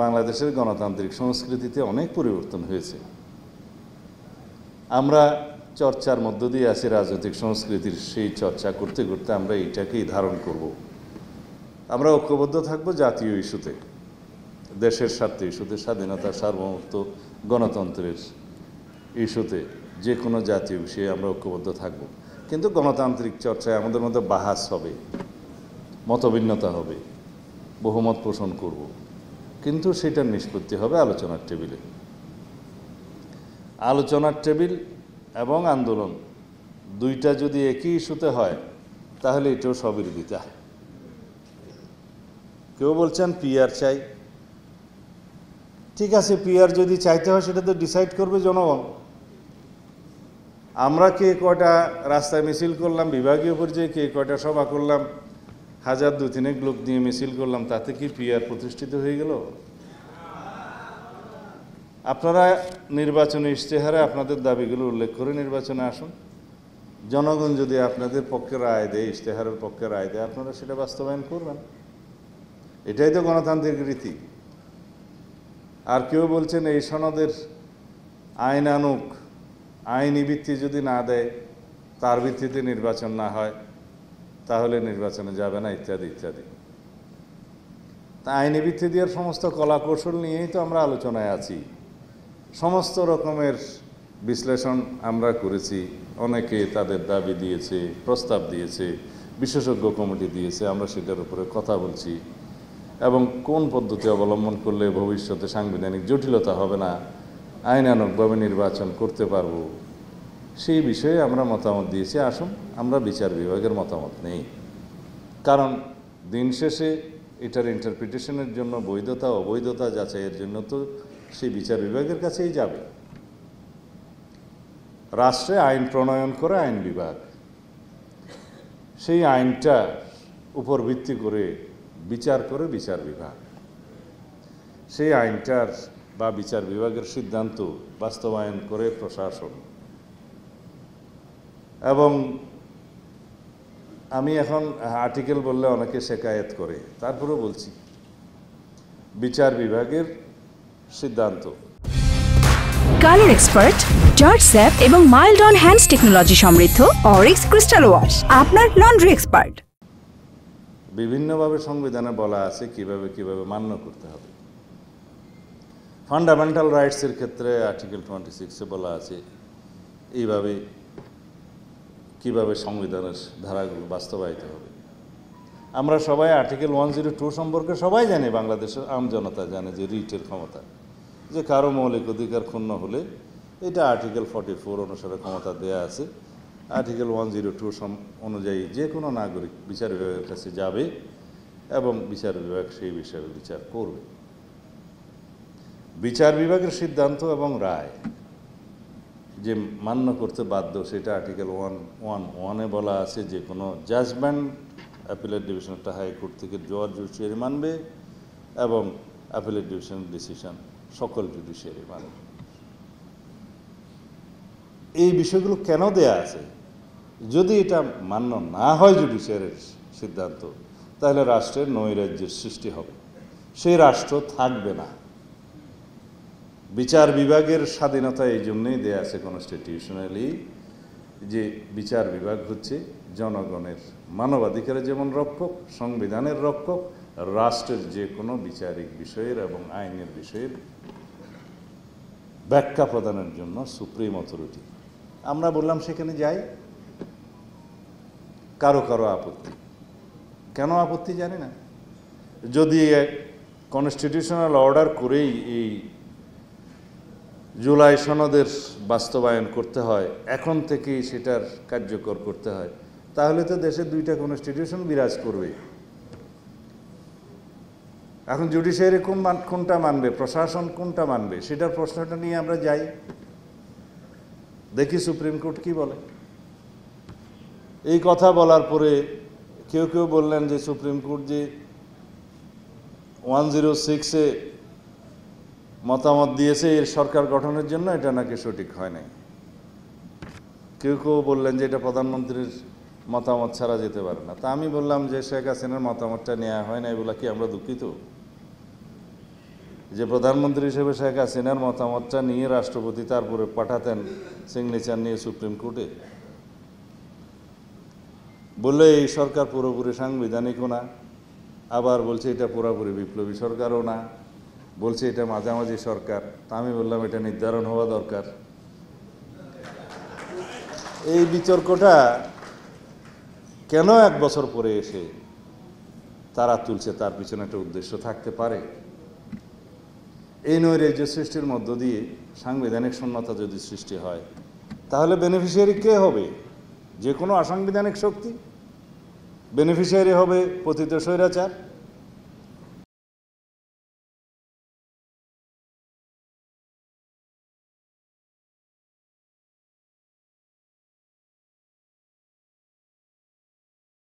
বাংলাদেশের গণতান্ত্রিক সংস্কৃতিতে অনেক পরিবর্তন হয়েছে। আমরা চর্চার মধ্য দিয়ে আছি, রাজনৈতিক সংস্কৃতির সেই চর্চা করতে করতে আমরা এইটাকেই ধারণ করব। আমরা ঐক্যবদ্ধ থাকব জাতীয় ইস্যুতে, দেশের স্বার্থে ইস্যুতে, স্বাধীনতা, সার্বভৌমত্ব, গণতন্ত্রের ইস্যুতে, যে কোনো জাতীয় বিষয়ে আমরা ঐক্যবদ্ধ থাকব। কিন্তু গণতান্ত্রিক চর্চায় আমাদের মধ্যে বাহাস হবে, মতভিন্নতা হবে, বহুমত পোষণ করব, কিন্তু সেটার নিষ্পত্তি হবে আলোচনার টেবিলে। আলোচনার টেবিল এবং আন্দোলন দুইটা যদি একই ইস্যুতে হয় তাহলে এটাও স্ববিরোধিতা। কেউ বলছেন পিআর চাই, ঠিক আছে, পিআর যদি চাইতে হয় সেটা তো ডিসাইড করবে জনগণ। আমরা কে কয়টা রাস্তায় মিছিল করলাম, বিভাগীয় পর্যায়ে কে কয়টা সভা করলাম, 1000-2000 লোক নিয়ে মিছিল করলাম, তাতে কি পিআর প্রতিষ্ঠিত হয়ে গেল? আপনারা নির্বাচনী ইশতেহারে আপনাদের দাবিগুলো উল্লেখ করে নির্বাচনে আসুন। জনগণ যদি আপনাদের পক্ষে রায় দেয়, ইশতেহারের পক্ষে রায় দেয়, আপনারা সেটা বাস্তবায়ন করবেন। এটাই তো গণতান্ত্রিক রীতি। আর কেউ বলছেন এই সনদের আইন আনুক, আইনি ভিত্তি যদি না দেয়, তার ভিত্তিতে নির্বাচন না হয়, তাহলে নির্বাচনে যাবে না, ইত্যাদি ইত্যাদি। তা আইনি ভিত্তি দেওয়ার সমস্ত কলা কৌশল নিয়েই তো আমরা আলোচনায় আছি। সমস্ত রকমের বিশ্লেষণ আমরা করেছি, অনেকে তাদের দাবি দিয়েছে, প্রস্তাব দিয়েছে, বিশেষজ্ঞ কমিটি দিয়েছে, আমরা সেটার উপরে কথা বলছি। এবং কোন পদ্ধতি অবলম্বন করলে ভবিষ্যতে সাংবিধানিক জটিলতা হবে না, আইনানুগভাবে নির্বাচন করতে পারব, সেই বিষয়ে আমরা মতামত দিয়েছি। আসুন, আমরা বিচার বিভাগের মতামত নেই, কারণ দিন শেষে এটার ইন্টারপ্রিটেশনের জন্য, বৈধতা অবৈধতা যাচাইয়ের জন্য তো সেই বিচার বিভাগের কাছেই যাবে। রাষ্ট্রে আইন প্রণয়ন করে আইন বিভাগ, সেই আইনটার উপর ভিত্তি করে বিচার করে বিচার বিভাগ, সেই আইনটার বা বিচার বিভাগের সিদ্ধান্ত বাস্তবায়ন করে প্রশাসন। এবং আমি এখন আর্টিকেল বললে অনেকে শেকায়েত করে, তারপরে বলছি বিচার বিভাগের সিদ্ধান্ত। কালার এক্সপার্ট, জর্জ স্যাপ এবং মাইল্ড অন হ্যান্ডস টেকনোলজি সমৃদ্ধ অরিক্স ক্রিস্টাল ওয়াশ আপনার লন্ড্রি এক্সপার্ট। বিভিন্নভাবে সংবিধানে বলা আছে কিভাবে কিভাবে মান্য করতে হবে। ফান্ডামেন্টাল রাইটসের ক্ষেত্রে আর্টিকেল 26-এ বলা আছে এইভাবে কিভাবে সংবিধানের ধারাগুলো বাস্তবায়িত হবে। আমরা সবাই আর্টিকেল 102 সম্পর্কে সবাই জানি, বাংলাদেশের আম জনতা জানে যে রিটের ক্ষমতা, যে কারো মৌলিক অধিকার ক্ষুণ্ণ হলে এটা আর্টিকেল 44 অনুসারে ক্ষমতা দেয়া আছে। আর্টিকেল 102 অনুযায়ী যে কোনো নাগরিক বিচার বিভাগের কাছে যাবে এবং বিচার বিভাগ সেই বিষয়ে বিচার করবে। বিচার বিভাগের সিদ্ধান্ত এবং রায় যে মান্য করতে বাধ্য, সেটা আর্টিকেল 111-এ বলা আছে যে কোনো জাজমেন্ট অ্যাপিলেট ডিভিশনটা হাইকোর্ট থেকে জজ জুডিশিয়ারি মানবে এবং অ্যাপিলেট ডিভিশনের ডিসিশন সকল জুডিশিয়ারি মানবে। এই বিষয়গুলো কেন দেয়া আছে? যদি এটা মান্য না হয় জুডিশিয়ারির সিদ্ধান্ত, তাহলে রাষ্ট্রের নৈরাজ্যের সৃষ্টি হবে, সেই রাষ্ট্র থাকবে না। বিচার বিভাগের স্বাধীনতা এই জন্যই দেয়া আছে কনস্টিটিউশনালি, যে বিচার বিভাগ হচ্ছে জনগণের মানবাধিকারের যেমন রক্ষক, সংবিধানের রক্ষক, রাষ্ট্রের যে কোনো বিচারিক বিষয়ের এবং আইনের বিষয়ের ব্যাখ্যা প্রদানের জন্য সুপ্রিম অথরিটি। আমরা বললাম সেখানে যাই, কারো কারো আপত্তি। কেন আপত্তি জানি না। যদি কনস্টিটিউশনাল অর্ডার করেই এই জুলাই সনদের বাস্তবায়ন করতে হয়, এখন থেকেই সেটার কার্যকর করতে হয়, তাহলে তো দেশে দুইটা কনস্টিটিউশন বিরাজ করবে। এখন জুডিশিয়ারি কোনটা মানবে, প্রশাসন কোনটা মানবে, সেটার প্রশ্নটা নিয়ে আমরা যাই, দেখি সুপ্রিম কোর্ট কি বলে। এই কথা বলার পরে কেউ কেউ বললেন যে সুপ্রিম কোর্ট যে 106-এ মতামত দিয়েছে এর সরকার গঠনের জন্য, এটা নাকি সঠিক হয় নাই। কেউ কেউ বললেন যে এটা প্রধানমন্ত্রীর মতামত ছাড়া যেতে পারে না। তা আমি বললাম যে শেখ হাসিনার মতামতটা নেওয়া হয় না, এগুলা কি আমরা দুঃখিত? যে প্রধানমন্ত্রী হিসেবে শেখ হাসিনার মতামতটা নিয়ে রাষ্ট্রপতি তারপরে পাঠাতেন সিগনেচার নিয়ে সুপ্রিম কোর্টে, বললে এই সরকার পুরোপুরি সাংবিধানিকও না, আবার বলছে এটা পুরোপুরি বিপ্লবী সরকারও না, বলছে এটা মাঝামাঝি সরকার। তা আমি বললাম এটা নির্ধারণ হওয়া দরকার। এই বিতর্কটা কেন 1 বছর পরে এসে তারা তুলছে, তার পিছনে একটা উদ্দেশ্য থাকতে পারে। এই নৈরাজ্য সৃষ্টির মধ্য দিয়ে সাংবিধানিক শূন্যতা যদি সৃষ্টি হয়, তাহলে বেনিফিশিয়ারি কে হবে? যে কোনো অসাংবিধানিক শক্তি। বেনিফিশিয়ারি হবে পতিত স্বৈরাচার।